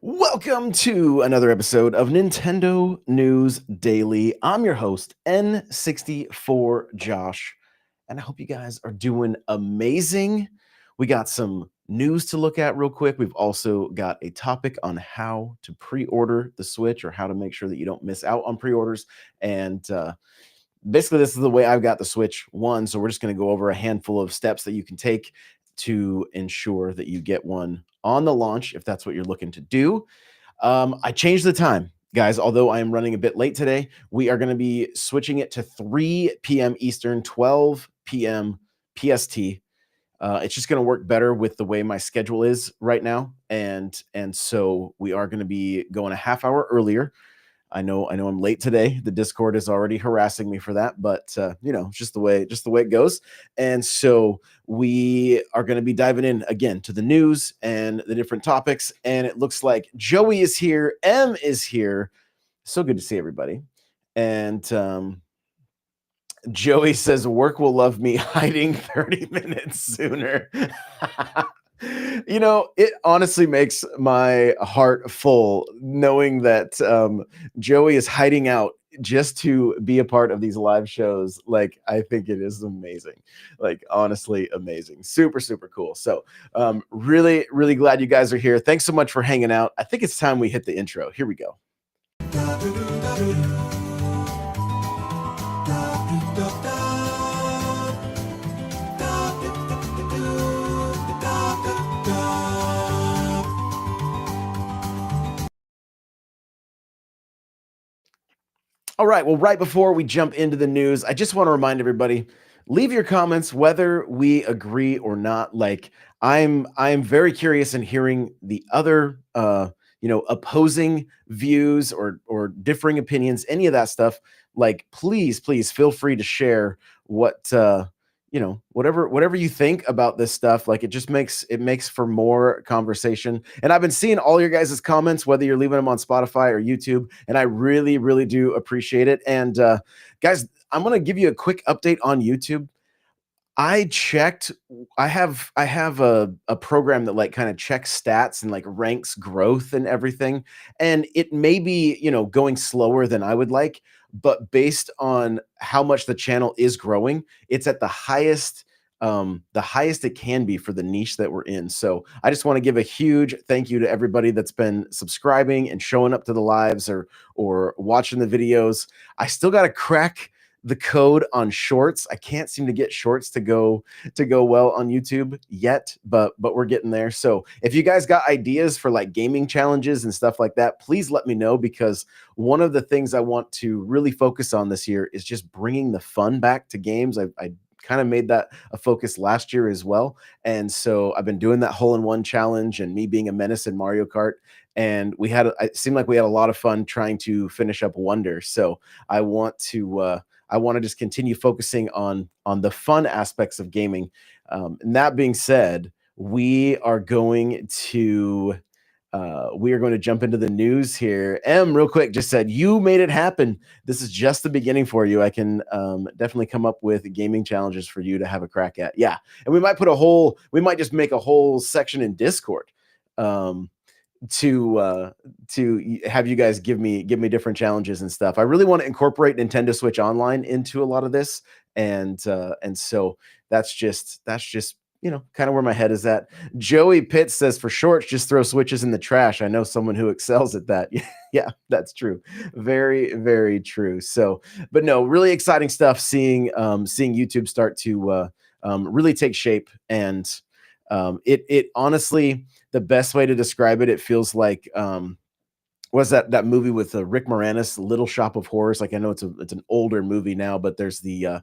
Welcome to another episode of Nintendo News Daily. I'm your host, N64 Josh, and I hope you guys are doing amazing. We got some news to look at real quick. We've also got a topic on how to pre-order the Switch or how to make sure that you don't miss out on pre-orders. And basically, this is the way I've got the Switch One. So we're just going to go over a handful of steps that you can take to ensure that you get one on the launch if that's what you're looking to do. I changed the time, guys. Although I am running a bit late today, we are going to be switching it to 3 p.m. Eastern, 12 p.m. PST. It's just going to work better with the way my schedule is right now, and so we are going to be going a half hour earlier. I know I'm late today. The Discord is already harassing me for that, but just the way it goes. And so we are going to be diving in again to the news and the different topics. And it looks like Joey is here, M is here. So good to see everybody. And Joey says work will love me hiding 30 minutes sooner. It honestly makes my heart full knowing that Joey is hiding out just to be a part of these live shows. Like, I think it is amazing. Like, honestly, amazing. Super, super cool. So really, really glad you guys are here. Thanks so much for hanging out. I think it's time we hit the intro. Here we go. All right. Well, right before we jump into the news, I just want to remind everybody, leave your comments whether we agree or not. Like, I'm very curious in hearing the other opposing views or differing opinions, any of that stuff. Like, please feel free to share what whatever you think about this stuff. Like, it makes for more conversation. And I've been seeing all your guys' comments, whether you're leaving them on Spotify or YouTube, and I really, really do appreciate it. And guys, I'm gonna give you a quick update on YouTube. I checked. I have a program that like kind of checks stats and like ranks growth and everything. And it may be, going slower than I would like, but based on how much the channel is growing, it's at the highest it can be for the niche that we're in. So I just want to give a huge thank you to everybody that's been subscribing and showing up to the lives or watching the videos. I still got to crack the code on shorts. I can't seem to get shorts to go well on YouTube yet, but we're getting there. So if you guys got ideas for like gaming challenges and stuff like that, please let me know, because one of the things I want to really focus on this year is just bringing the fun back to games. I kind of made that a focus last year as well. And so I've been doing that hole-in-one challenge and me being a menace in Mario Kart. And it seemed like we had a lot of fun trying to finish up Wonder. So I want to just continue focusing on the fun aspects of gaming. And that being said, we are going to jump into the news here. M, real quick, just said, you made it happen. This is just the beginning for you. I can definitely come up with gaming challenges for you to have a crack at. Yeah. And we might just make a whole section in Discord to have you guys give me different challenges and stuff. I really want to incorporate Nintendo Switch Online into a lot of this, and so that's just kind of where my head is at. Joey Pitts says, for shorts, just throw switches in the trash. I know someone who excels at that. Yeah, that's true. Very, very true. So, but no, really exciting stuff. Seeing YouTube start to really take shape, and it honestly, the best way to describe it, it feels like was that movie with Rick Moranis, Little Shop of Horrors. Like, I know it's an older movie now, but there's the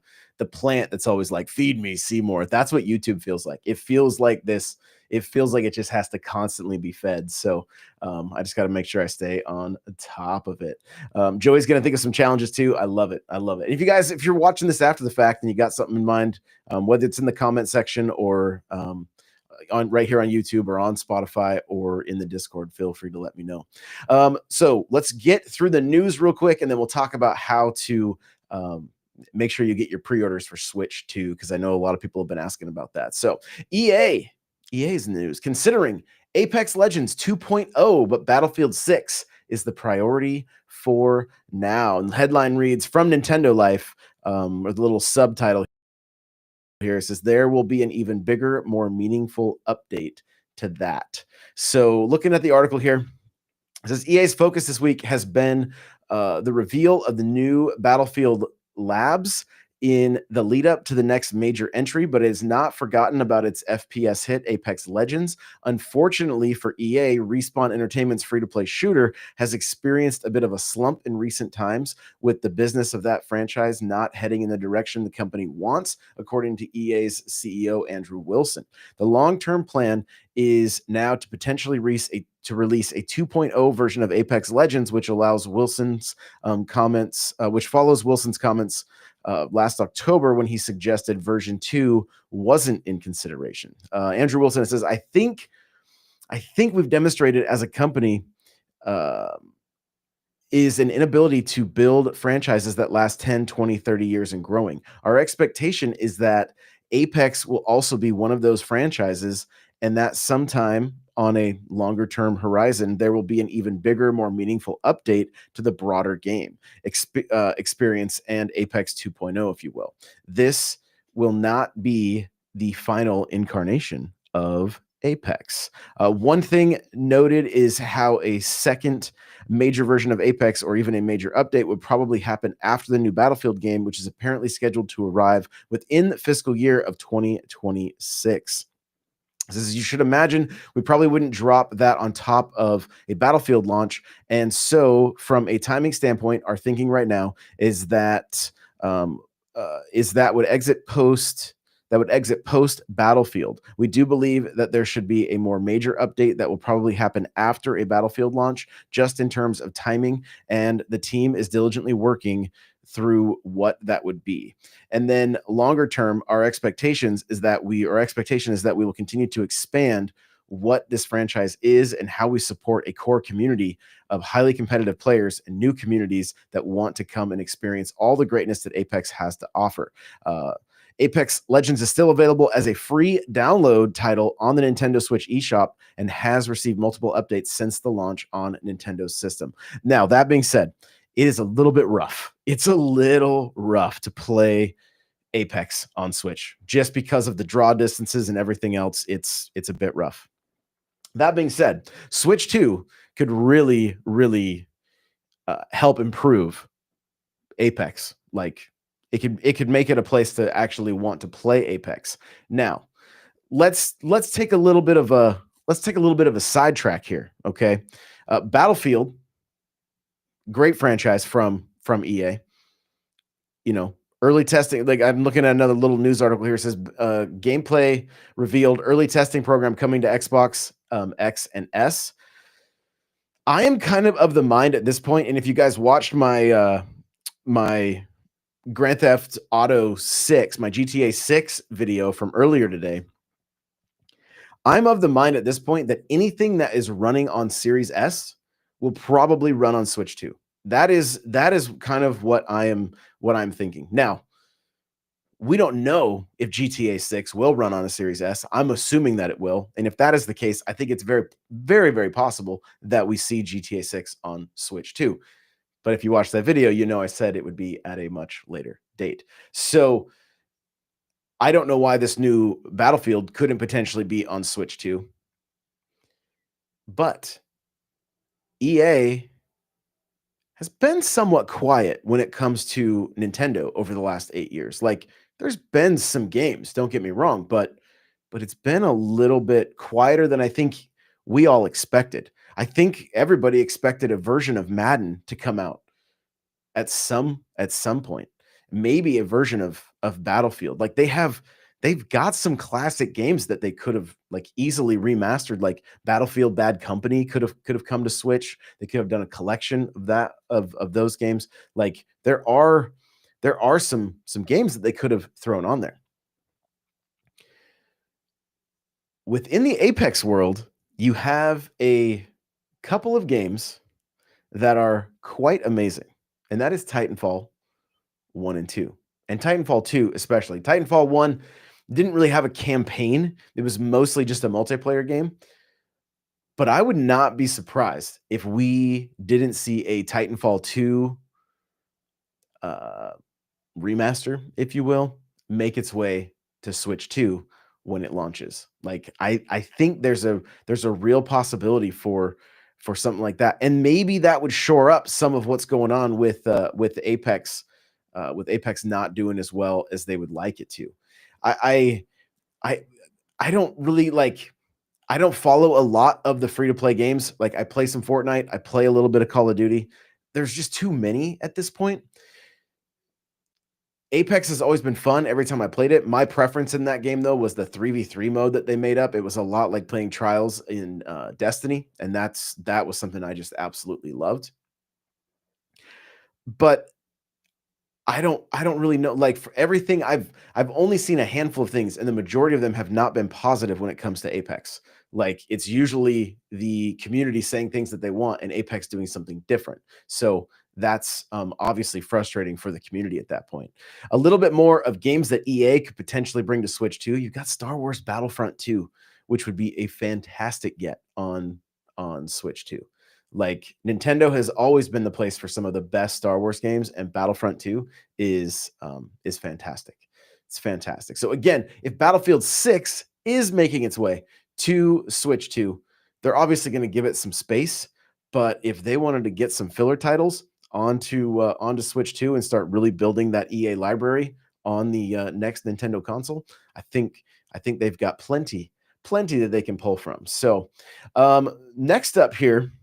plant that's always like, feed me Seymour. That's what YouTube feels like. It feels like this. It feels like it just has to constantly be fed. So I just got to make sure I stay on top of it. Joey's going to think of some challenges too. I love it. I love it. If you're watching this after the fact and you got something in mind, whether it's in the comment section or on right here on YouTube or on Spotify or in the Discord, feel free to let me know. So let's get through the news real quick, and then we'll talk about how to make sure you get your pre-orders for Switch too, because I know a lot of people have been asking about that. So EA's news, considering Apex Legends 2.0, but Battlefield 6 is the priority for now. And the headline reads from Nintendo Life, or the little subtitle here says there will be an even bigger, more meaningful update to that. So, looking at the article here, it says EA's focus this week has been the reveal of the new Battlefield Labs in the lead up to the next major entry, but it has not forgotten about its FPS hit, Apex Legends. Unfortunately for EA, Respawn Entertainment's free to play shooter has experienced a bit of a slump in recent times, with the business of that franchise not heading in the direction the company wants, according to EA's CEO, Andrew Wilson. The long term plan is now to potentially release a 2.0 version of Apex Legends, which allows Wilson's comments, which follows Wilson's comments last October when he suggested version 2 wasn't in consideration. Andrew Wilson says, I think we've demonstrated as a company uh, is an inability to build franchises that last 10, 20, 30 years and growing. Our expectation is that Apex will also be one of those franchises, and that sometime on a longer term horizon, there will be an even bigger, more meaningful update to the broader game experience and Apex 2.0, if you will. This will not be the final incarnation of Apex. One thing noted is how a second major version of Apex or even a major update would probably happen after the new Battlefield game, which is apparently scheduled to arrive within the fiscal year of 2026. Says you should imagine we probably wouldn't drop that on top of a Battlefield launch. And so, from a timing standpoint, our thinking right now is that would exit post Battlefield. We do believe that there should be a more major update that will probably happen after a Battlefield launch, just in terms of timing. And the team is diligently working through what that would be. And then longer term, our expectation is that we will continue to expand what this franchise is and how we support a core community of highly competitive players and new communities that want to come and experience all the greatness that Apex has to offer. Apex Legends is still available as a free download title on the Nintendo Switch eShop and has received multiple updates since the launch on Nintendo's system. Now, that being said, it is a little bit rough. It's a little rough to play Apex on Switch just because of the draw distances and everything else. It's a bit rough. That being said, Switch 2 could really, really help improve Apex. Like it could make it a place to actually want to play Apex. Now, let's take a little bit of a sidetrack here. Okay, Battlefield, great franchise from EA. You know, early testing. Like I'm looking at another little news article here. It says gameplay revealed, early testing program coming to Xbox X and S. I am kind of the mind at this point, and if you guys watched my my Grand Theft Auto 6, my GTA 6 video from earlier today, I'm of the mind at this point that anything that is running on Series S will probably run on Switch 2. That is kind of what I'm thinking. Now, we don't know if GTA 6 will run on a Series S. I'm assuming that it will. And if that is the case, I think it's very, very, very possible that we see GTA 6 on Switch 2. But if you watch that video, you know I said it would be at a much later date. So I don't know why this new Battlefield couldn't potentially be on Switch 2. But EA has been somewhat quiet when it comes to Nintendo over the last 8 years. Like, there's been some games, don't get me wrong, but it's been a little bit quieter than I think we all expected. I think everybody expected a version of Madden to come out at some point. Maybe a version of Battlefield. Like they've got some classic games that they could have like easily remastered. Like Battlefield Bad Company could have come to Switch. They could have done a collection of that of those games. Like there are some games that they could have thrown on there. Within the Apex world, you have a couple of games that are quite amazing, and that is Titanfall 1 and 2. And Titanfall 2 especially. Titanfall 1 didn't really have a campaign. It was mostly just a multiplayer game. But I would not be surprised if we didn't see a Titanfall 2 uh, remaster, if you will, make its way to Switch 2 when it launches. Like I think there's a real possibility for something like that. And maybe that would shore up some of what's going on with Apex not doing as well as they would like it to. I I I don't really like I don't follow a lot of the free to play games. Like I play some Fortnite, I play a little bit of Call of Duty. There's just too many at this point. Apex has always been fun every time I played it. My preference in that game, though, was the 3v3 mode that they made up. It was a lot like playing Trials in Destiny, and that was something I just absolutely loved. But I don't really know. Like for everything, I've only seen a handful of things, and the majority of them have not been positive when it comes to Apex. Like it's usually the community saying things that they want, and Apex doing something different. So that's obviously frustrating for the community at that point. A little bit more of games that EA could potentially bring to Switch 2. You've got Star Wars Battlefront 2, which would be a fantastic get on Switch 2. Like Nintendo has always been the place for some of the best Star Wars games, and Battlefront 2 is fantastic. It's fantastic. So again, if Battlefield 6 is making its way to Switch 2, they're obviously going to give it some space. But if they wanted to get some filler titles onto Switch 2 and start really building that EA library on the next Nintendo console, I think they've got plenty that they can pull from. So next up here.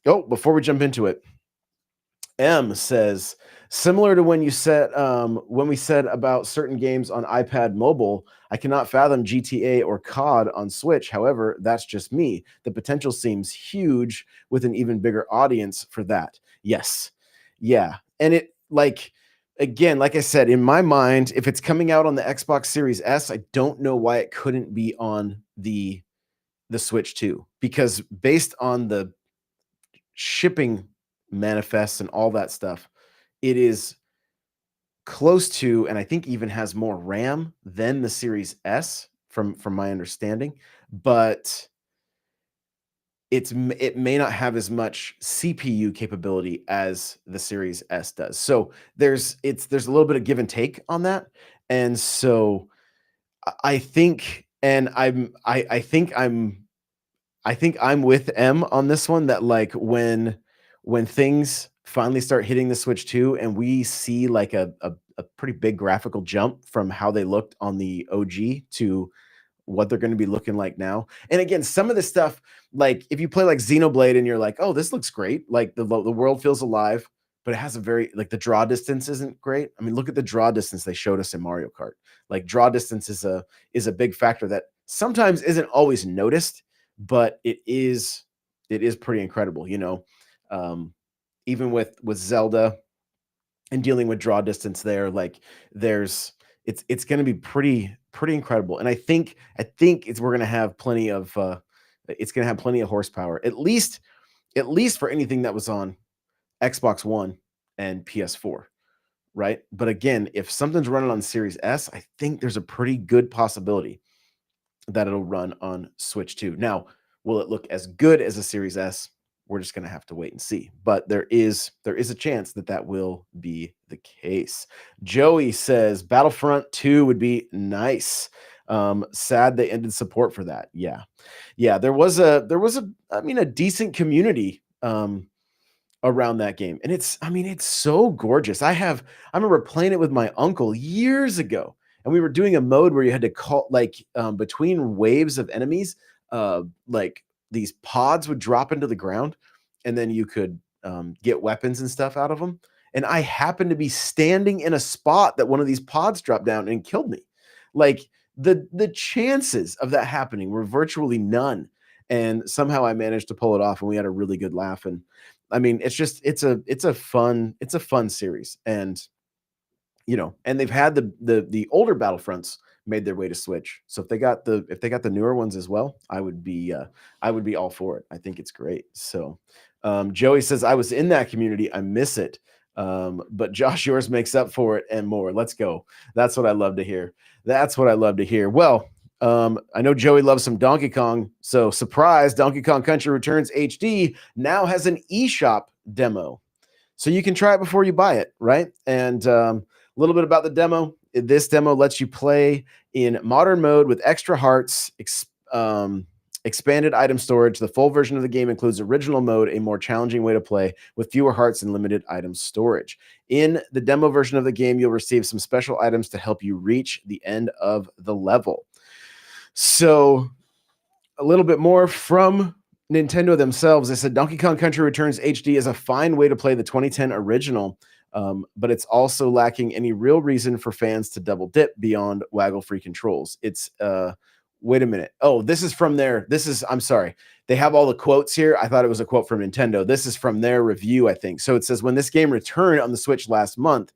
Oh, before we jump into it, M says, similar to when we said about certain games on iPad mobile, I cannot fathom GTA or COD on Switch. However, that's just me. The potential seems huge with an even bigger audience for that. Yes. Yeah. And it like again, like I said, in my mind, if it's coming out on the Xbox Series S, I don't know why it couldn't be on the Switch too. Because based on the shipping manifests and all that stuff, it is close to, and I think even has more RAM than the Series S from my understanding, but it may not have as much CPU capability as the Series S does. So there's a little bit of give and take on that. And so I think and I think I'm with M on this one that like when things finally start hitting the Switch 2 and we see like a pretty big graphical jump from how they looked on the OG to what they're going to be looking like now. And again, some of this stuff, like if you play like Xenoblade and you're like, oh, this looks great. Like the world feels alive, but it has a very like the draw distance isn't great. I mean, look at the draw distance they showed us in Mario Kart. Like draw distance is a big factor that sometimes isn't always noticed, but it is pretty incredible, you know. Even with Zelda and dealing with draw distance there, like it's going to be pretty incredible. And I think we're going to have plenty of it's going to have plenty of horsepower, at least for anything that was on Xbox One and PS4, right? But again, if something's running on Series S, I think there's a pretty good possibility that it'll run on Switch 2. Now, will it look as good as a Series S? We're just going to have to wait and see. But there is a chance that will be the case. Joey says Battlefront 2 would be nice. Sad they ended support for that. Yeah. There was a decent community around that game. And it's so gorgeous. I remember playing it with my uncle years ago, and we were doing a mode where you had to call like between waves of enemies, like these pods would drop into the ground, and then you could get weapons and stuff out of them. And I happened to be standing in a spot that one of these pods dropped down and killed me. Like the chances of that happening were virtually none. And somehow I managed to pull it off, and we had a really good laugh. And I mean, it's a fun series. And and they've had the older Battlefronts made their way to Switch. So if they got the newer ones as well, I would be all for it. I think it's great. So Joey says, I was in that community. I miss it. But Josh, yours makes up for it and more. Let's go. That's what I love to hear. Well, I know Joey loves some Donkey Kong, so surprise, Donkey Kong Country Returns HD now has an eShop demo. So you can try it before you buy it, right? And a little bit about the demo. This demo lets you play in modern mode with extra hearts, expanded item storage. The full version of the game includes original mode, a more challenging way to play with fewer hearts and limited item storage. In the demo version of the game, you'll receive some special items to help you reach the end of the level. So a little bit more from Nintendo themselves. They said Donkey Kong Country Returns HD is a fine way to play the 2010 original, but it's also lacking any real reason for fans to double dip beyond waggle-free controls. It's wait a minute. Oh, this is from their. I'm sorry. They have all the quotes here. I thought it was a quote from Nintendo. This is from their review, I think. So it says, when this game returned on the Switch last month,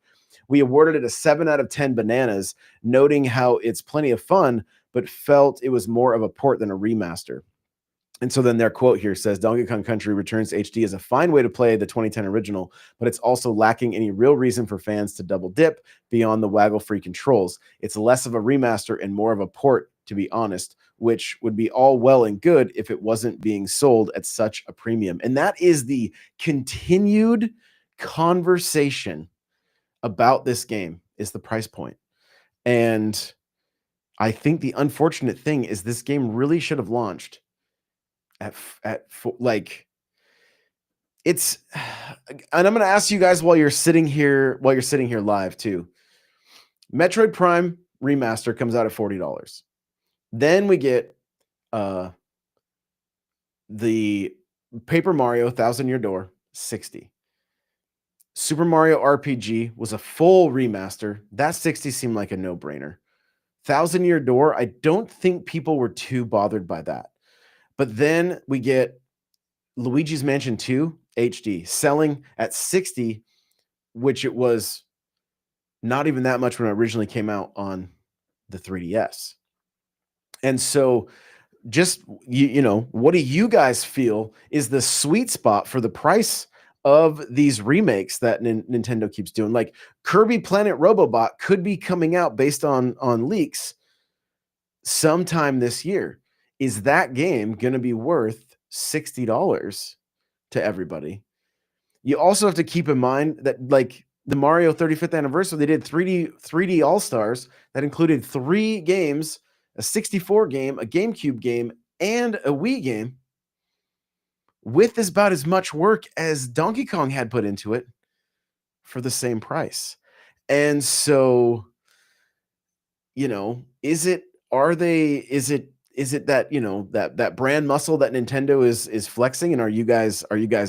we awarded it a 7 out of 10 bananas, noting how it's plenty of fun, but felt it was more of a port than a remaster. And so then their quote here says, Donkey Kong Country Returns HD is a fine way to play the 2010 original, but it's also lacking any real reason for fans to double dip beyond the waggle-free controls. It's less of a remaster and more of a port, to be honest, which would be all well and good if it wasn't being sold at such a premium. And that is the continued conversation about this game, is the price point. And I think the unfortunate thing is this game really should have launched at like, it's, and I'm going to ask you guys while you're sitting here live too. Metroid Prime Remaster comes out at $40. Then we get the Paper Mario Thousand Year Door, $60. Super Mario RPG was a full remaster. That $60 seemed like a no-brainer. Thousand Year Door, I don't think people were too bothered by that. But then we get Luigi's Mansion 2 HD selling at $60, which it was not even that much when it originally came out on the 3DS. And so just, you know, what do you guys feel is the sweet spot for the price of these remakes that Nintendo keeps doing? Like Kirby Planet Robobot could be coming out based on leaks sometime this year. Is that game going to be worth $60 to everybody? You also have to keep in mind that, like, the Mario 35th anniversary, they did 3D All-Stars that included 3 games, a 64 game, a GameCube game, and a Wii game, with about as much work as Donkey Kong had put into it for the same price. And so, you know, is it that, you know, that brand muscle that Nintendo is flexing, and are you guys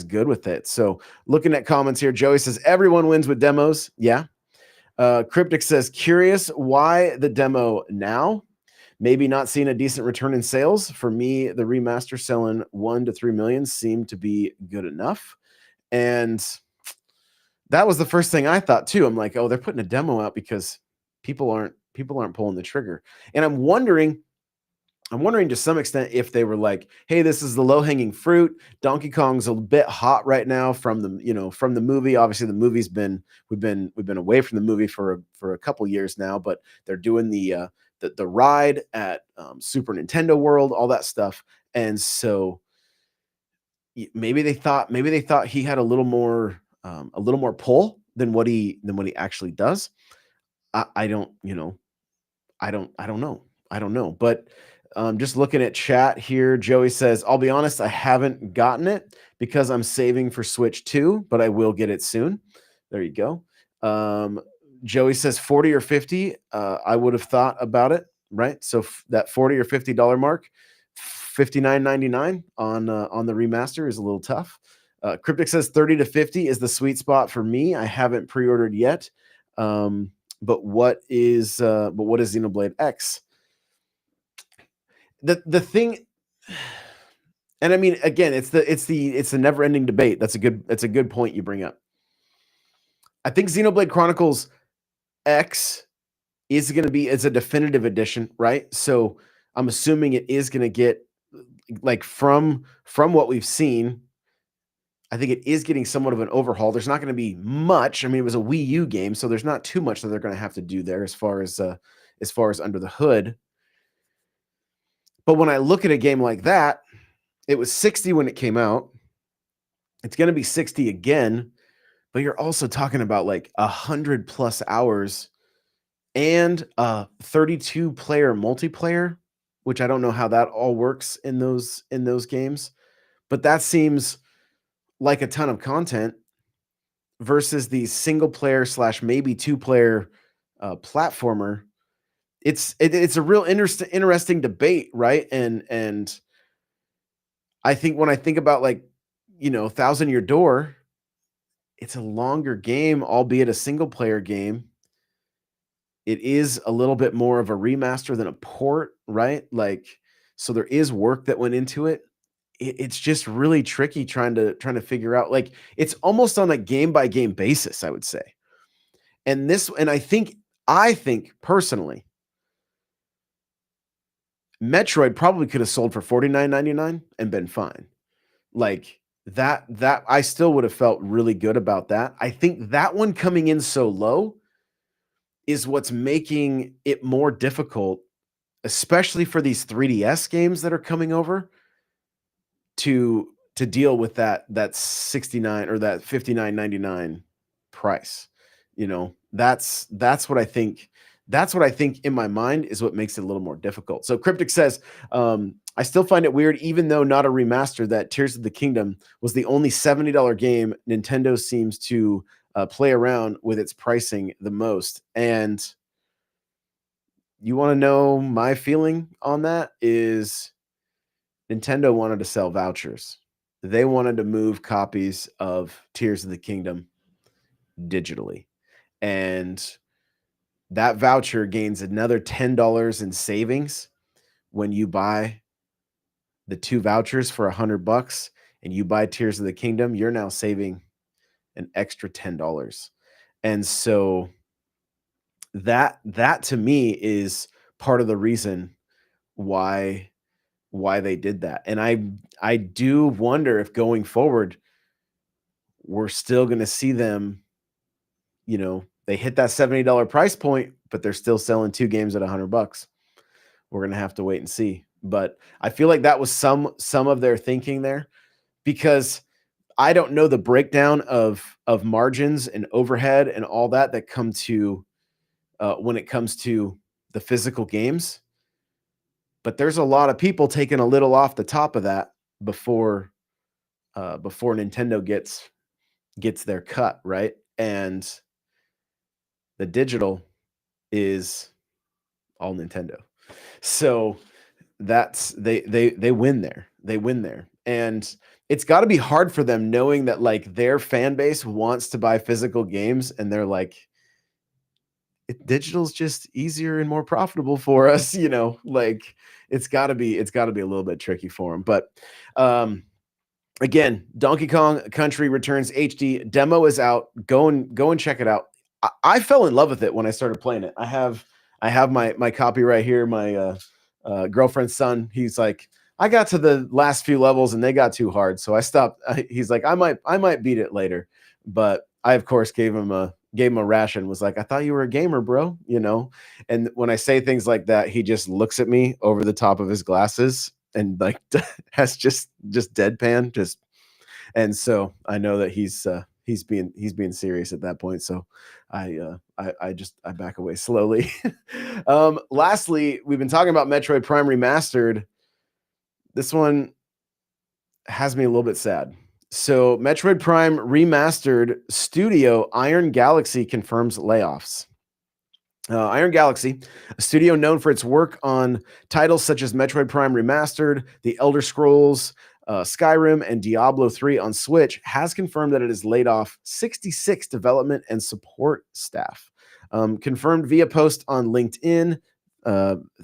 good with it? So looking at comments here, Joey says everyone wins with demos. Yeah. Cryptic says, curious why the demo now? Maybe not seeing a decent return in sales. For me, the remaster selling 1 to 3 million seemed to be good enough. And that was the first thing I thought too. I'm like, oh, they're putting a demo out because people aren't pulling the trigger. And I'm wondering to some extent if they were like, hey, this is the low-hanging fruit. Donkey Kong's a bit hot right now from the movie. Obviously, the movie's we've been away from the movie for a couple years now, but they're doing the ride at Super Nintendo World, all that stuff. And so maybe they thought he had a little more pull than what he actually does. I don't know. But just looking at chat here, Joey says, I'll be honest, I haven't gotten it because I'm saving for Switch 2, but I will get it soon. There you go. Joey says 40 or 50. I would have thought about it, right? So that $40 or $50 mark, $59.99 on the remaster is a little tough. Cryptic says 30 to 50 is the sweet spot for me. I haven't pre-ordered yet. But what is Xenoblade X? The thing, and I mean, again, it's the never-ending debate. That's a good point you bring up. I think Xenoblade Chronicles X is going to be a definitive edition, right? So I'm assuming it is going to get, like, from what we've seen, I think it is getting somewhat of an overhaul. There's not going to be much. I mean, it was a Wii U game, so there's not too much that they're going to have to do there as far as under the hood. But when I look at a game like that, it was 60 when it came out. It's going to be 60 again, but you're also talking about like 100 plus hours and a 32 player multiplayer, which I don't know how that all works in those games, but that seems like a ton of content versus the single player slash maybe two player platformer. It's a real interesting debate, right? And I think when I think about like, Thousand Year Door, it's a longer game, albeit a single player game. It is a little bit more of a remaster than a port, right? Like, so there is work that went into it. It's just really tricky trying to figure out. Like, it's almost on a game by game basis, I would say. And I think personally, Metroid probably could have sold for $49.99 and been fine. Like that I still would have felt really good about that. I think that one coming in so low is what's making it more difficult, especially for these 3DS games that are coming over to deal with that 69 or that 59.99 price. That's what I think. That's what I think in my mind is what makes it a little more difficult. So Cryptic says, I still find it weird, even though not a remaster, that Tears of the Kingdom was the only $70 game Nintendo seems to play around with its pricing the most. And you want to know my feeling on that is Nintendo wanted to sell vouchers. They wanted to move copies of Tears of the Kingdom digitally. And that voucher gains another $10 in savings when you buy the two vouchers for $100 and you buy Tears of the Kingdom, you're now saving an extra $10. And so that to me is part of the reason why they did that. And I do wonder if going forward we're still going to see them, they hit that $70 price point, but they're still selling two games at $100. We're going to have to wait and see. But I feel like that was some of their thinking there, because I don't know the breakdown of margins and overhead and all that come to when it comes to the physical games. But there's a lot of people taking a little off the top of that before Nintendo gets their cut, right? And the digital is all Nintendo. So that's they win there. They win there. And it's got to be hard for them knowing that like their fan base wants to buy physical games and they're like, digital's just easier and more profitable for us, like it's got to be a little bit tricky for them. But again, Donkey Kong Country Returns HD demo is out. Go and check it out. I fell in love with it when I started playing it. I have my copy right here. My girlfriend's son, he's like, I got to the last few levels and they got too hard, so I stopped. He's like, I might beat it later, but I of course gave him a ration. Was like, I thought you were a gamer, bro. And when I say things like that, he just looks at me over the top of his glasses and like has just deadpan. And so I know that he's being serious at that point. So I back away slowly. Lastly, we've been talking about Metroid Prime Remastered. This one has me a little bit sad. So Metroid Prime Remastered studio Iron Galaxy confirms layoffs. Iron Galaxy, a studio known for its work on titles such as Metroid Prime Remastered, The Elder Scrolls, Skyrim, and Diablo 3 on Switch, has confirmed that it has laid off 66 development and support staff. Confirmed via post on LinkedIn,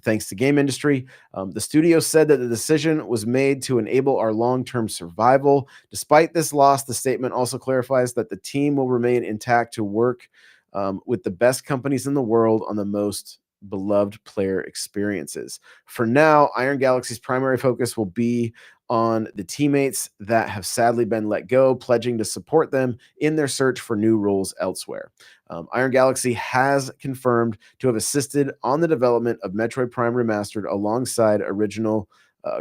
thanks to Game Industry. The studio said that the decision was made to enable our long-term survival. Despite this loss, the statement also clarifies that the team will remain intact to work with the best companies in the world on the most beloved player experiences. For now, Iron Galaxy's primary focus will be on the teammates that have sadly been let go, pledging to support them in their search for new roles elsewhere. Iron Galaxy has confirmed to have assisted on the development of Metroid Prime Remastered alongside original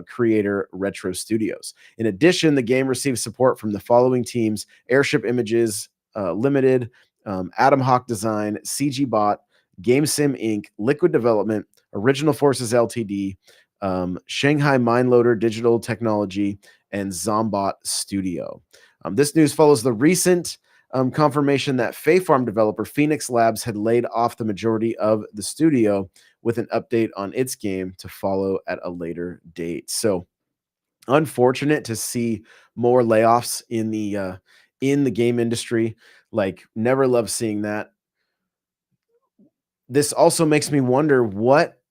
creator Retro Studios. In addition, the game received support from the following teams: Airship Images Limited, Atom Hawk Design, CG Bot, GameSim Inc., Liquid Development, Original Forces Ltd., Shanghai Mindloader Digital Technology, and Zombot Studio. This news follows the recent confirmation that Fae Farm developer Phoenix Labs had laid off the majority of the studio, with an update on its game to follow at a later date. So, unfortunate to see more layoffs in the game industry. Like, never love seeing that. This also makes me wonder what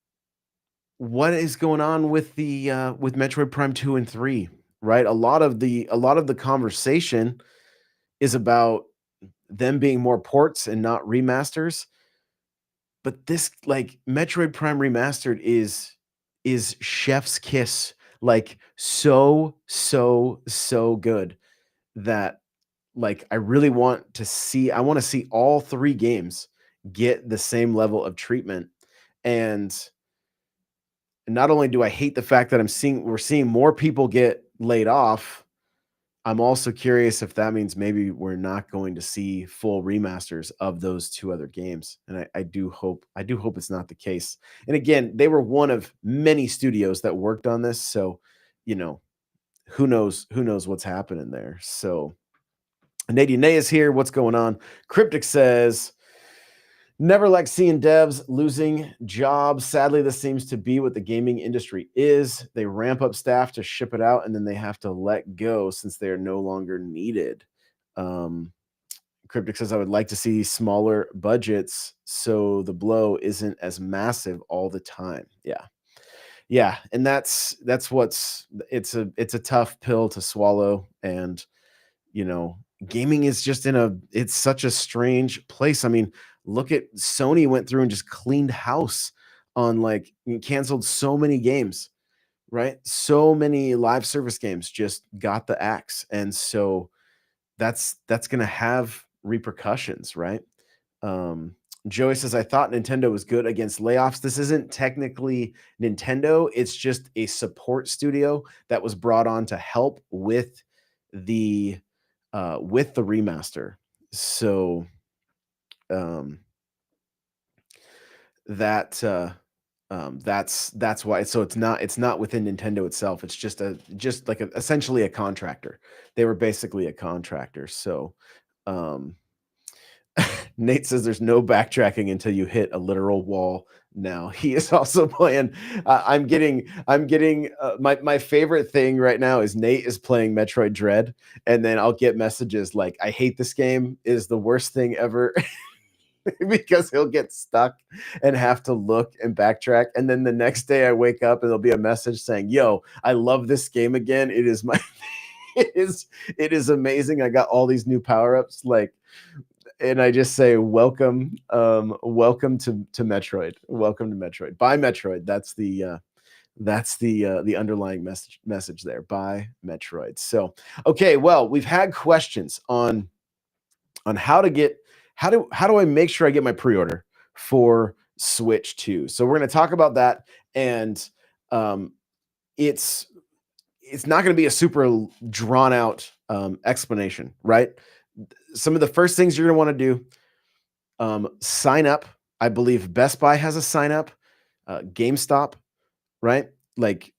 is going on with Metroid Prime 2 and 3, right? A lot of the conversation is about them being more ports and not remasters. But this, like, Metroid Prime Remastered is chef's kiss, like, so good that, like, I wanna see all 3 games get the same level of treatment. And not only do I hate the fact that we're seeing more people get laid off, I'm also curious if that means maybe we're not going to see full remasters of those 2 other games, and I do hope it's not the case. And again, they were one of many studios that worked on this, so, you know, who knows what's happening there. So, Nady Nay is here. What's going on? Cryptic says, never like seeing devs losing jobs. Sadly, this seems to be what the gaming industry is. They ramp up staff to ship it out, and then they have to let go since they are no longer needed. Um, Cryptic says, I would like to see smaller budgets so the blow isn't as massive all the time. Yeah. Yeah. And that's what's it's a tough pill to swallow. And, you know, gaming is just it's such a strange place. I mean, look at Sony went through and just cleaned house on, like, canceled so many games, right? So many live service games just got the axe. And so that's going to have repercussions, right? Um, Joey says, I thought Nintendo was good against layoffs. This isn't technically Nintendo. It's just a support studio that was brought on to help the with the remaster. So um, that that's why. So it's not within Nintendo itself. It's just like essentially a contractor. They were basically a contractor. So um, Nate says there's no backtracking until you hit a literal wall. Now he is also playing. I'm getting my favorite thing right now is Nate is playing Metroid Dread, and then I'll get messages like, "I hate this game. It is the worst thing ever." Because he'll get stuck and have to look and backtrack, and then the next day I wake up and there'll be a message saying, "Yo, I love this game again. It is my it is amazing. I got all these new power ups." Like, and I just say, welcome to Metroid. Welcome to Metroid. Buy Metroid. That's the underlying message there. Buy Metroid. So, okay, well, we've had questions on how do I make sure I get my pre-order for Switch 2. So we're going to talk about that, and um, it's not going to be a super drawn out explanation, right? Some of the first things you're going to want to do, sign up. I believe Best Buy has a sign up, GameStop, right? Like,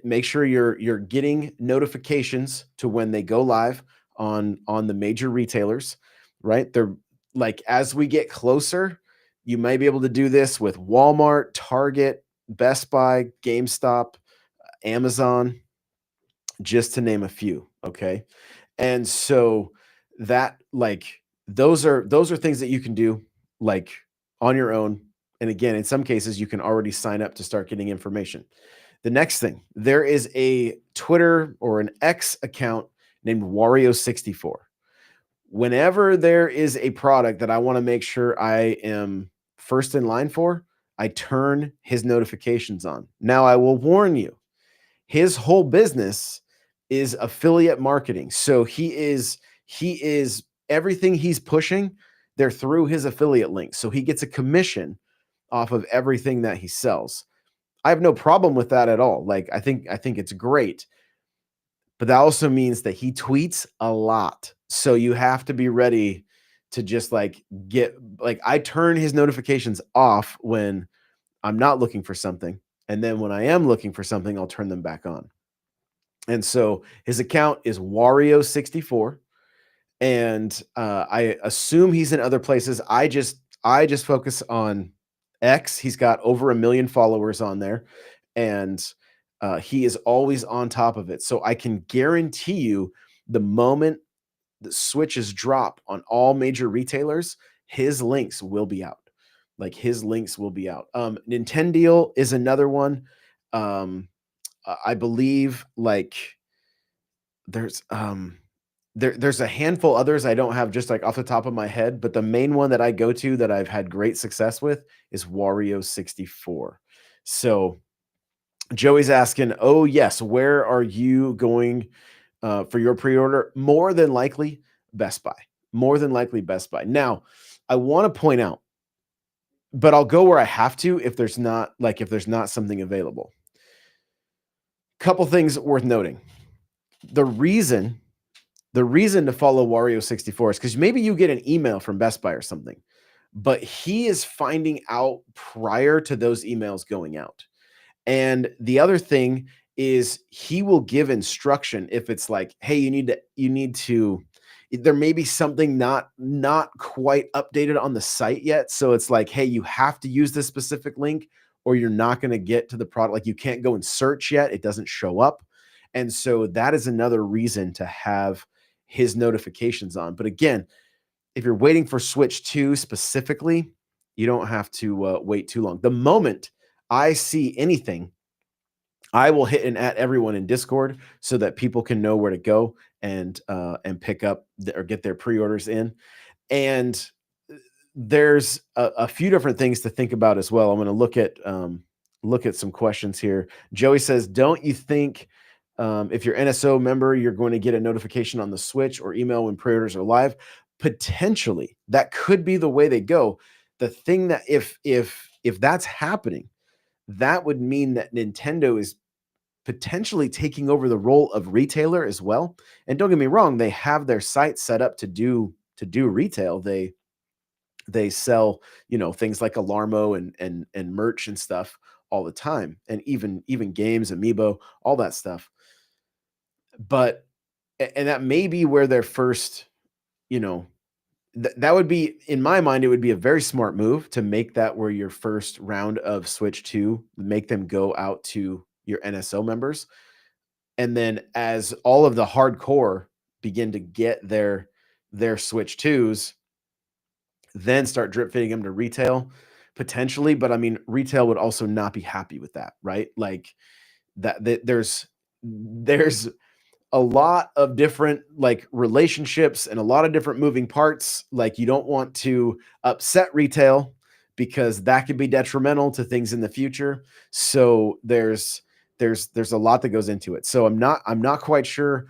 make sure you're getting notifications to when they go live on the major retailers, right? They're like, as we get closer, you may be able to do this with Walmart, Target, Best Buy, GameStop, Amazon, just to name a few. Okay. And so that, like, those are things that you can do, like, on your own. And again, in some cases, you can already sign up to start getting information. The next thing, there is a Twitter or an X account named Wario64. Whenever there is a product that I want to make sure I am first in line for, I turn his notifications on. Now, I will warn you, his whole business is affiliate marketing. So he is everything he's pushing, they're through his affiliate links. So he gets a commission off of everything that he sells. I have no problem with that at all. Like I think it's great. But that also means that he tweets a lot. So you have to be ready to just like get like I turn his notifications off when I'm not looking for something. And then when I am looking for something, I'll turn them back on. And so his account is Wario64. And I assume he's in other places. I just focus on X. He's got over 1 million followers on there, and he is always on top of it. So I can guarantee you, the moment the switches drop on all major retailers, his links will be out. Like his links will be out. Nintendo is another one. Um, I believe like there's there's a handful others I don't have just like off the top of my head, but the main one that I go to that I've had great success with is Wario64. So Joey's asking, "Oh yes, where are you going for your pre-order?" More than likely Best Buy. More than likely Best Buy. Now, I want to point out, but I'll go where I have to if there's not something available. Couple things worth noting. The reason The reason to follow Wario64 is because maybe you get an email from Best Buy or something, but he is finding out prior to those emails going out. And the other thing is he will give instruction if it's like, hey, you need to there may be something not quite updated on the site yet. So it's like, hey, you have to use this specific link or you're not going to get to the product. Like you can't go and search yet. It doesn't show up. And so that is another reason to have his notifications on. But again, if you're waiting for Switch 2 specifically, you don't have to wait too long. The moment I see anything, I will hit and at everyone in Discord so that people can know where to go and pick up or get their pre-orders in. And there's a few different things to think about as well. I'm going to look at some questions here. Joey says, "Don't you think if you're NSO member, you're going to get a notification on the Switch or email when pre-orders are live?" Potentially, that could be the way they go. The thing that if that's happening, that would mean that Nintendo is potentially taking over the role of retailer as well. And don't get me wrong, they have their site set up to do retail. They sell, things like Alarmo and merch and stuff all the time, and even games, Amiibo, all that stuff. But and that may be where their first, you know, that would be, in my mind, it would be a very smart move to make that where your first round of Switch 2, make them go out to your NSO members. And then as all of the hardcore begin to get their Switch 2s, then start drip feeding them to retail potentially. But I mean, retail would also not be happy with that, right? Like there's a lot of different like relationships and a lot of different moving parts. Like you don't want to upset retail because that could be detrimental to things in the future. So there's a lot that goes into it. So I'm not quite sure.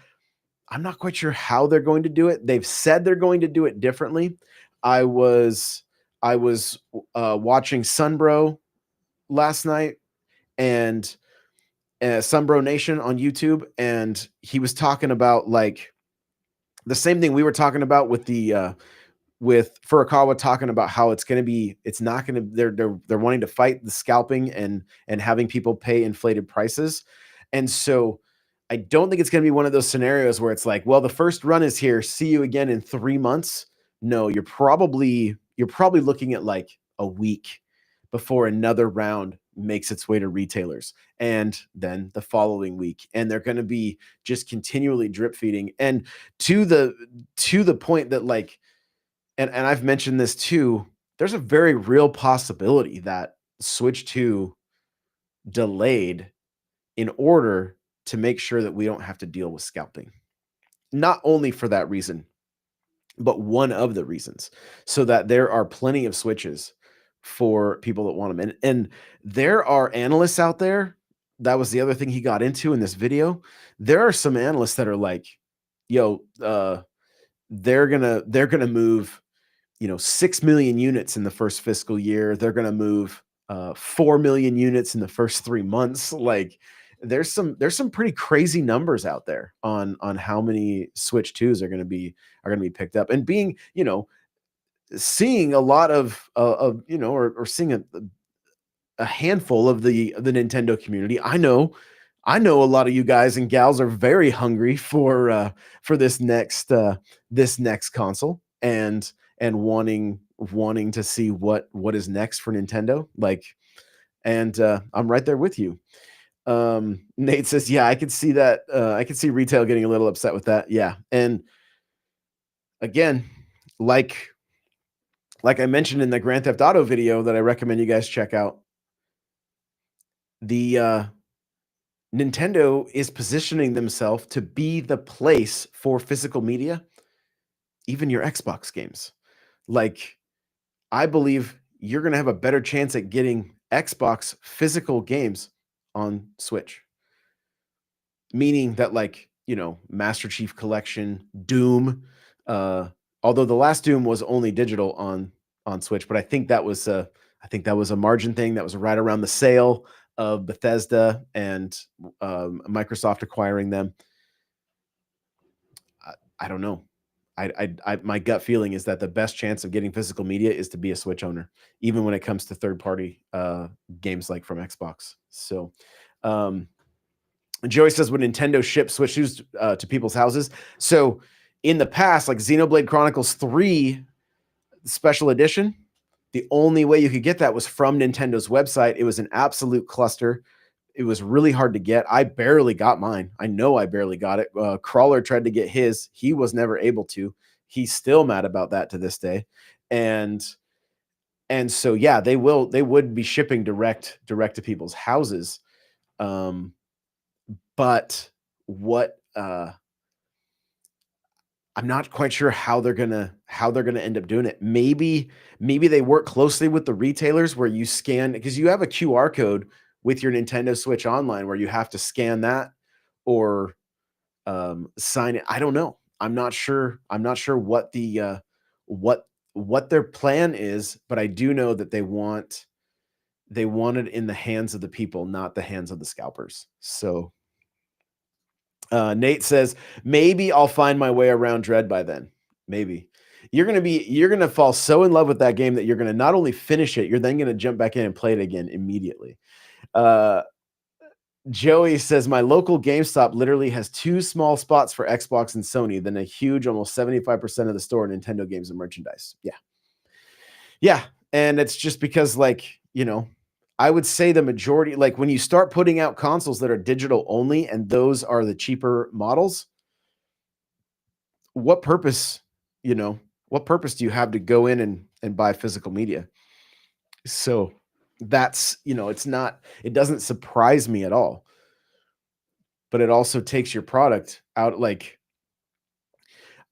I'm not quite sure how they're going to do it. They've said they're going to do it differently. I was I was watching Sunbro last night, and Sunbro Nation on YouTube, and he was talking about like the same thing we were talking about with the with Furukawa, talking about how it's not going to they're wanting to fight the scalping and having people pay inflated prices. And so I don't think it's going to be one of those scenarios where it's like, well, the first run is here, see you again in 3 months. No, you're probably looking at like a week before another round makes its way to retailers, and then the following week, and they're going to be just continually drip feeding. And to the point that like, and I've mentioned this too, there's a very real possibility that Switch 2 delayed in order to make sure that we don't have to deal with scalping. Not only for that reason, but one of the reasons, so that there are plenty of Switches for people that want them. And there are analysts out there that was the other thing he got into in this video. There are some analysts that are like, yo, they're gonna move, 6 million units in the first fiscal year. They're gonna move 4 million units in the first 3 months. Like there's some pretty crazy numbers out there on how many Switch 2s are gonna be picked up. And being, seeing a lot or seeing a handful of the Nintendo community. I know a lot of you guys and gals are very hungry for this next console, and wanting to see what is next for Nintendo. Like, and I'm right there with you. Nate says, yeah, I could see that. I could see retail getting a little upset with that. Yeah, and again, like I mentioned in the Grand Theft Auto video that I recommend you guys check out, the Nintendo is positioning themselves to be the place for physical media, even your Xbox games. Like, I believe you're going to have a better chance at getting Xbox physical games on Switch. Meaning that, like, Master Chief Collection, Doom, although the last Doom was only digital on Switch, but I think that was a margin thing. That was right around the sale of Bethesda and Microsoft acquiring them. I don't know. My gut feeling is that the best chance of getting physical media is to be a Switch owner, even when it comes to third party games like from Xbox. So, Joey says, would Nintendo ship Switch 2s to people's houses? So, in the past, like Xenoblade Chronicles 3 Special Edition, the only way you could get that was from Nintendo's website. It was an absolute cluster. It was really hard to get. I barely got mine. I know I barely got it. Crawler tried to get his. He was never able to. He's still mad about that to this day. And so yeah, they would be shipping direct to people's houses. But what I'm not quite sure how they're gonna end up doing it. Maybe they work closely with the retailers where you scan, because you have a QR code with your Nintendo Switch Online where you have to scan that or sign it. I don't know. I'm not sure. What the what their plan is, but I do know that they want it in the hands of the people, not the hands of the scalpers. So Nate says, maybe I'll find my way around Dread by then. Maybe. You're gonna fall so in love with that game that you're gonna not only finish it, you're then gonna jump back in and play it again immediately. Joey says, my local GameStop literally has 2 small spots for Xbox and Sony, then a huge, almost 75% of the store Nintendo games and merchandise. Yeah. Yeah. And it's just because, like, I would say the majority, like when you start putting out consoles that are digital only, and those are the cheaper models, what purpose, do you have to go in and buy physical media? So that's, it doesn't surprise me at all, but it also takes your product out. Like,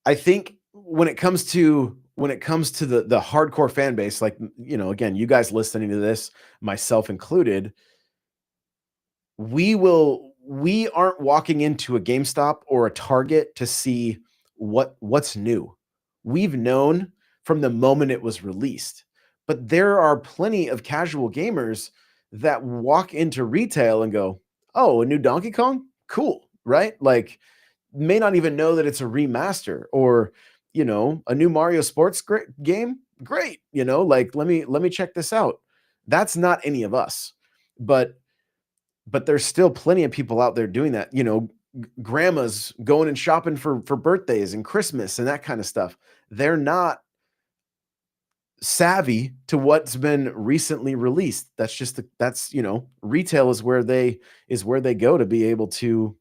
I think when it comes to the hardcore fan base, like, again, you guys listening to this, myself included, we aren't walking into a GameStop or a Target to see what's new. We've known from the moment it was released. But there are plenty of casual gamers that walk into retail and go, "Oh, a new Donkey Kong? Cool." Right? Like, may not even know that it's a remaster, or a new Mario Sports game. Great. Like, let me check this out. That's not any of us. But there's still plenty of people out there doing that. Grandmas going and shopping for birthdays and Christmas and that kind of stuff. They're not savvy to what's been recently released. That's just retail is where they go to be able to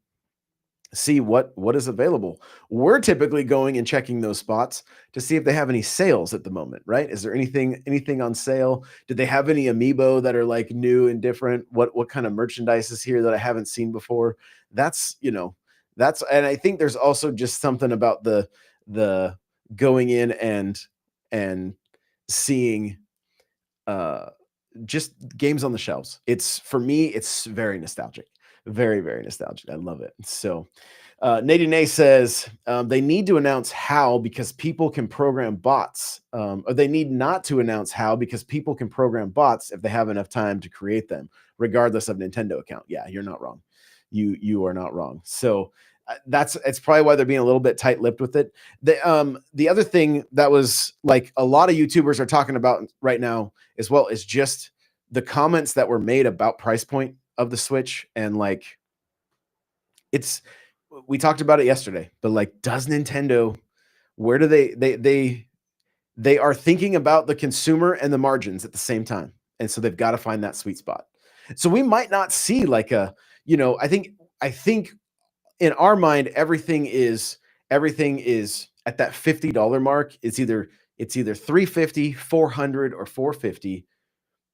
see what is available. We're typically going and checking those spots to see if they have any sales at the moment, right? Is there anything on sale? Did they have any amiibo that are like new and different? What kind of merchandise is here that I haven't seen before? That's, and I think there's also just something about the going in and seeing just games on the shelves. For me, it's very nostalgic. Very, very nostalgic. I love it. So, Nady says they need to announce how because people can program bots, or they need not to announce how because people can program bots if they have enough time to create them, regardless of Nintendo account. Yeah, you're not wrong. You are not wrong. So it's probably why they're being a little bit tight-lipped with it. The other thing that was like a lot of YouTubers are talking about right now as well is just the comments that were made about price point of the Switch, and like it's we talked about it yesterday, but like, does Nintendo, where do they are thinking about the consumer and the margins at the same time, and so they've got to find that sweet spot. So we might not see like a, I think in our mind everything is at that $50 mark. It's either 350, 400, or 450.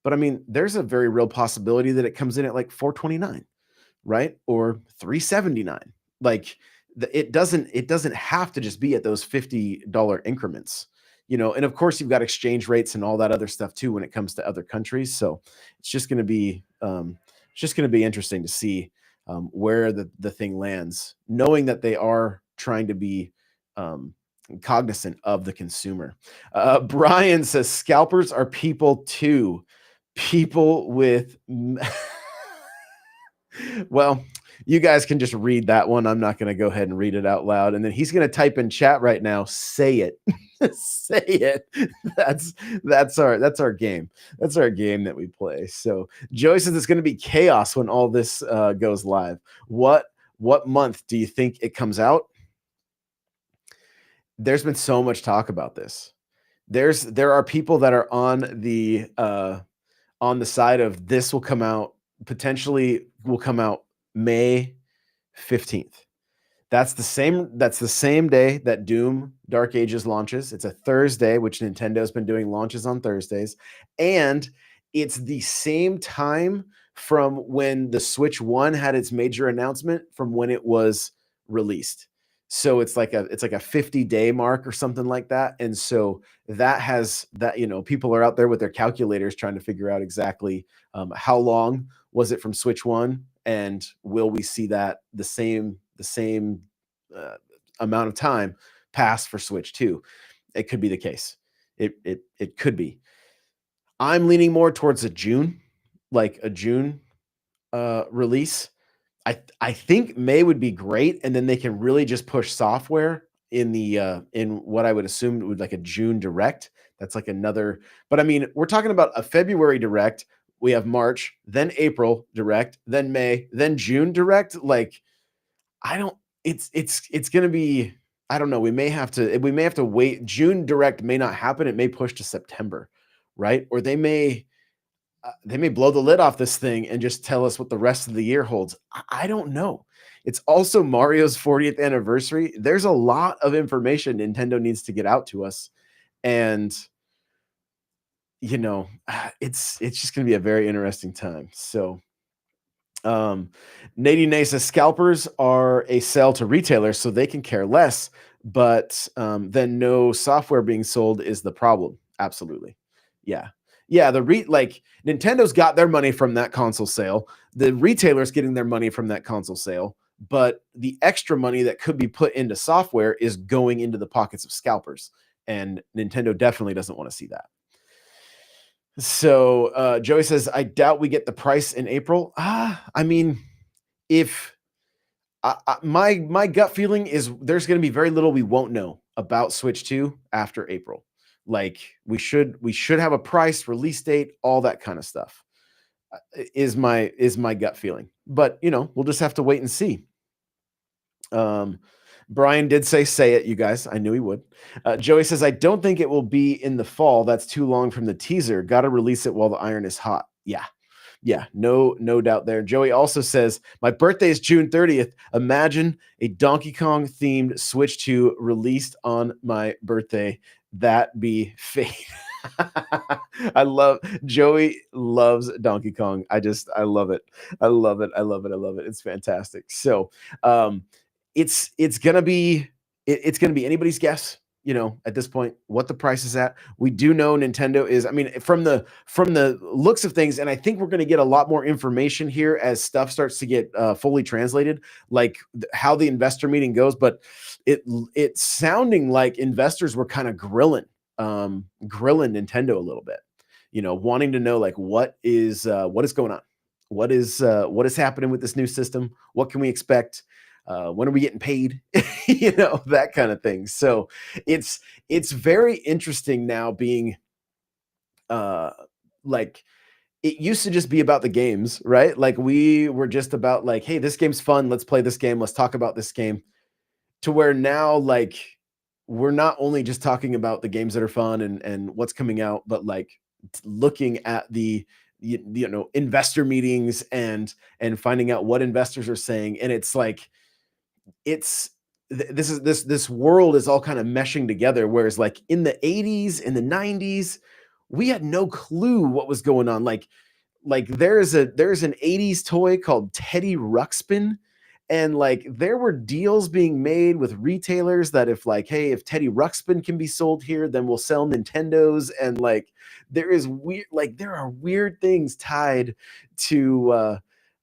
But I mean, there's a very real possibility that it comes in at like 429, right? Or 379. Like it doesn't have to just be at those $50 increments. And of course you've got exchange rates and all that other stuff too when it comes to other countries. So it's just going to be interesting to see where the thing lands, knowing that they are trying to be um, cognizant of the consumer. Brian says scalpers are people too. People with well, you guys can just read that one. I'm not going to go ahead and read it out loud. And then he's going to type in chat right now. Say it. Say it. That's our game. That's our game that we play. So Joey says it's going to be chaos when all this goes live. What month do you think it comes out? There's been so much talk about this. There are people that are on the side of this will come out, potentially will come out May 15th. That's the same day that Doom Dark Ages launches. It's a Thursday, which Nintendo's been doing launches on Thursdays. And it's the same time from when the Switch 1 had its major announcement from when it was released. So it's like a 50-day mark or something like that. And so people are out there with their calculators trying to figure out exactly how long was it from Switch 1, and will we see that the same amount of time pass for Switch 2? It could be the case. It could be. I'm leaning more towards a June release. I think May would be great, and then they can really just push software in what I would assume would like a June direct. That's like another, but I mean, we're talking about a February direct. We have March, then April direct, then May, then June direct. Like, it's going to be, I don't know. We may have to wait. June direct may not happen. It may push to September, right? Or they may blow the lid off this thing and just tell us what the rest of the year holds. I don't know. It's also Mario's 40th anniversary. There's a lot of information Nintendo needs to get out to us. And it's just going to be a very interesting time. So Nady says scalpers are a sell to retailers, so they can care less, but then no software being sold is the problem. Absolutely. Yeah. Like Nintendo's got their money from that console sale. The retailer's getting their money from that console sale, but the extra money that could be put into software is going into the pockets of scalpers, and Nintendo definitely doesn't want to see that. So Joey says, I doubt we get the price in April. I mean, if my gut feeling is there's going to be very little we won't know about Switch 2 after April. Like we should have a price, release date, all that kind of stuff. Is my gut feeling. But we'll just have to wait and see. Brian did say it, you guys. I knew he would. Joey says, I don't think it will be in the fall. That's too long from the teaser. Got to release it while the iron is hot. Yeah, no doubt there. Joey also says, my birthday is June 30th. Imagine a Donkey Kong themed Switch 2 released on my birthday. That be fate. Joey loves Donkey Kong. I love it. I love it. It's fantastic. So, it's gonna be anybody's guess. at this point, what the price is at. We do know Nintendo is, I mean, from the looks of things, and I think we're going to get a lot more information here as stuff starts to get fully translated, like how the investor meeting goes. But it's sounding like investors were kind of grilling Nintendo a little bit, wanting to know like what is going on, what is happening with this new system, what can we expect, when are we getting paid, that kind of thing. So it's very interesting now being uh like it used to just be about the games, right? Like we were just about like, hey, this game's fun, let's play this game, let's talk about this game, to where now like we're not only just talking about the games that are fun and what's coming out, but like looking at the investor meetings and finding out what investors are saying. And it's like it's this world is all kind of meshing together, whereas like in the 80s and the 90s we had no clue what was going on. Like there's an 80s toy called Teddy Ruxpin, and like there were deals being made with retailers that if like, hey, if Teddy Ruxpin can be sold here, then we'll sell Nintendos. And like there are weird things tied to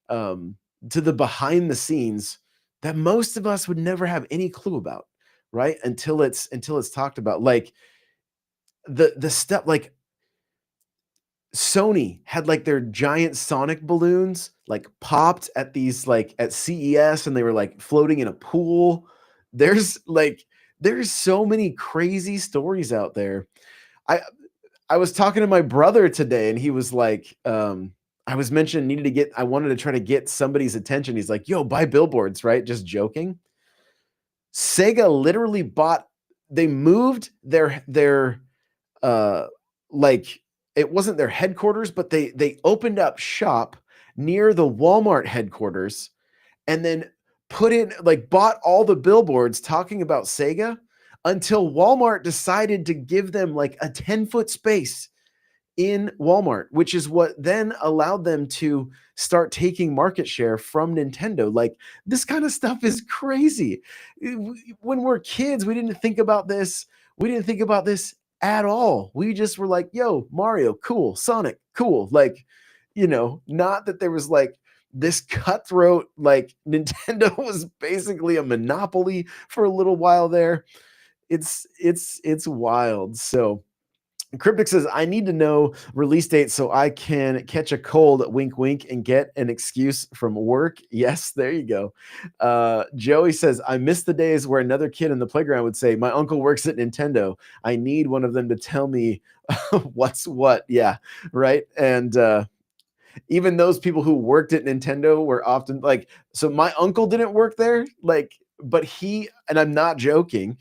um to the behind the scenes that most of us would never have any clue about, right? Until it's talked about. Like the stuff like Sony had like their giant Sonic balloons like popped at these like at CES, and they were like floating in a pool. There's like there's so many crazy stories out there. I I was talking to my brother today, and he was like, I was mentioning I wanted to try to get somebody's attention. He's like, yo, buy billboards, right? Just joking. Sega literally they moved their uh like it wasn't their headquarters, but they opened up shop near the Walmart headquarters, and then bought all the billboards talking about Sega until Walmart decided to give them like a 10-foot space in Walmart, which is what then allowed them to start taking market share from Nintendo. Like this kind of stuff is crazy. When we're kids, we didn't think about this. We didn't think about this at all. We just were like, yo, Mario, cool, Sonic, cool. Like, not that there was like this cutthroat, like Nintendo was basically a monopoly for a little while there. It's wild. So Cryptic says, I need to know release date so I can catch a cold, wink, wink, and get an excuse from work. Yes, there you go. Joey says, I miss the days where another kid in the playground would say, my uncle works at Nintendo. I need one of them to tell me what's what. Yeah, right. And even those people who worked at Nintendo were often like, so my uncle didn't work there, like, but and I'm not joking,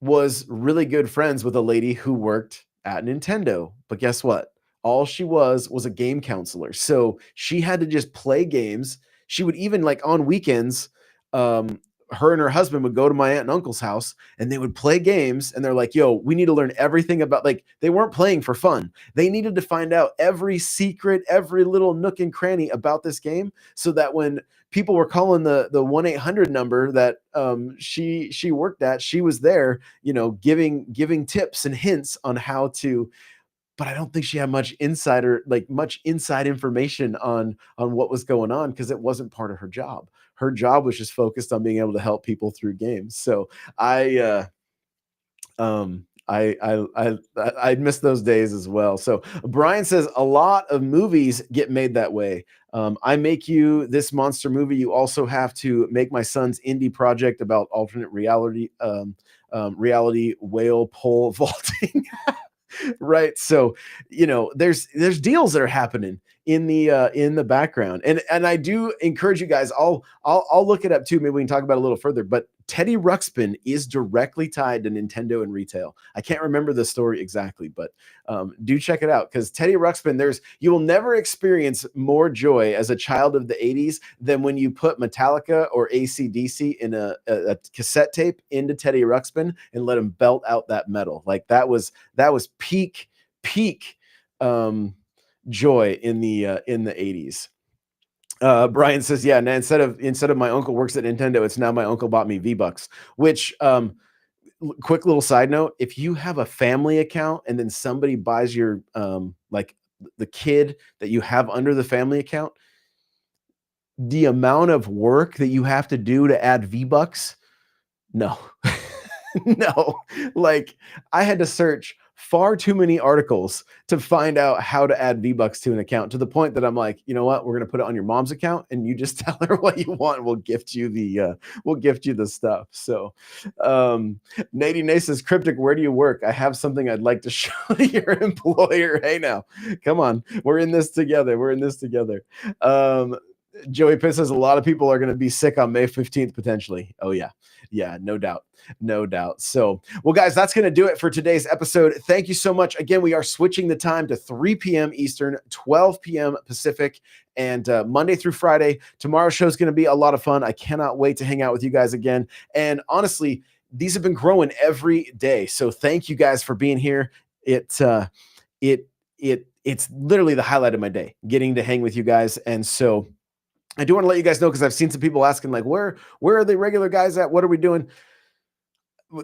was really good friends with a lady who worked at Nintendo. But guess what? All she was a game counselor. So she had to just play games. She would even like on weekends, her and her husband would go to my aunt and uncle's house, and they would play games. And they're like, yo, we need to learn everything about, like, they weren't playing for fun. They needed to find out every secret, every little nook and cranny about this game, so that when people were calling the 1-800 number that she worked at, she was there, giving tips and hints on how to. But I don't think she had much inside information on what was going on, because it wasn't part of her job. Her job was just focused on being able to help people through games. So I miss those days as well. So Brian says a lot of movies get made that way. I make you this monster movie. You also have to make my son's indie project about alternate reality, reality whale pole vaulting. Right. So, there's deals that are happening in the background. And I do encourage you guys, I'll look it up too. Maybe we can talk about it a little further, but Teddy Ruxpin is directly tied to Nintendo and retail. I can't remember the story exactly, but do check it out, because Teddy Ruxpin, you will never experience more joy as a child of the 80s than when you put Metallica or AC/DC in a cassette tape into Teddy Ruxpin and let him belt out that metal. Like that was peak joy in the 80s. Brian says, yeah, now instead of my uncle works at Nintendo, it's now my uncle bought me V-Bucks, which quick little side note, if you have a family account and then somebody buys your like the kid that you have under the family account, the amount of work that you have to do to add V-Bucks, no. No. Like, I had to search far too many articles to find out how to add V-Bucks to an account, to the point that I'm like, "You know what? We're gonna put it on your mom's account, and you just tell her what you want, and we'll gift you the stuff." So, Nadine Nay says, "Cryptic, where do you work? I have something I'd like to show your employer." Hey, now, come on. We're in this together. We're in this together. Joey Pitt says, "A lot of people are gonna be sick on May 15th, potentially." Oh, yeah. Yeah, no doubt. No doubt. So, well, guys, that's going to do it for today's episode. Thank you so much. Again, we are switching the time to 3 p.m. Eastern, 12 p.m. Pacific, and Monday through Friday. Tomorrow's show is going to be a lot of fun. I cannot wait to hang out with you guys again. And honestly, these have been growing every day. So thank you guys for being here. It's literally the highlight of my day, getting to hang with you guys. And so I do want to let you guys know, because I've seen some people asking, like, where are the regular guys at? What are we doing?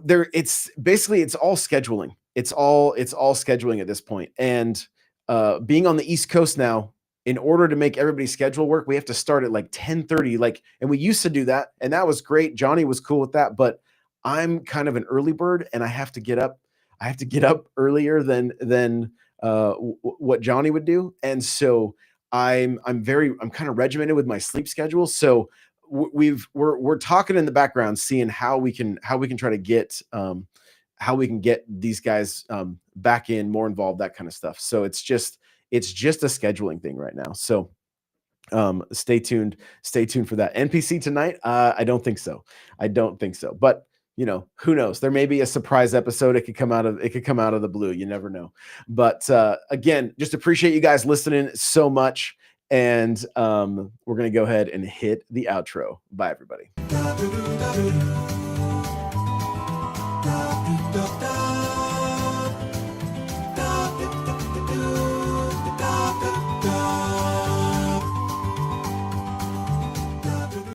It's basically, it's all scheduling. It's all scheduling at this point. And being on the East Coast now, in order to make everybody's schedule work, we have to start at like 10:30. And we used to do that, and that was great. Johnny was cool with that, but I'm kind of an early bird, and I have to get up. I have to get up earlier than what Johnny would do. And so I'm kind of regimented with my sleep schedule. So we're talking in the background, seeing how we can try to get these guys back in, more involved, that kind of stuff. So it's just a scheduling thing right now. So stay tuned for that. NPC tonight? I don't think so. But who knows? There may be a surprise episode. It could come out of the blue. You never know. But again, just appreciate you guys listening so much. And we're going to go ahead and hit the outro. Bye, everybody.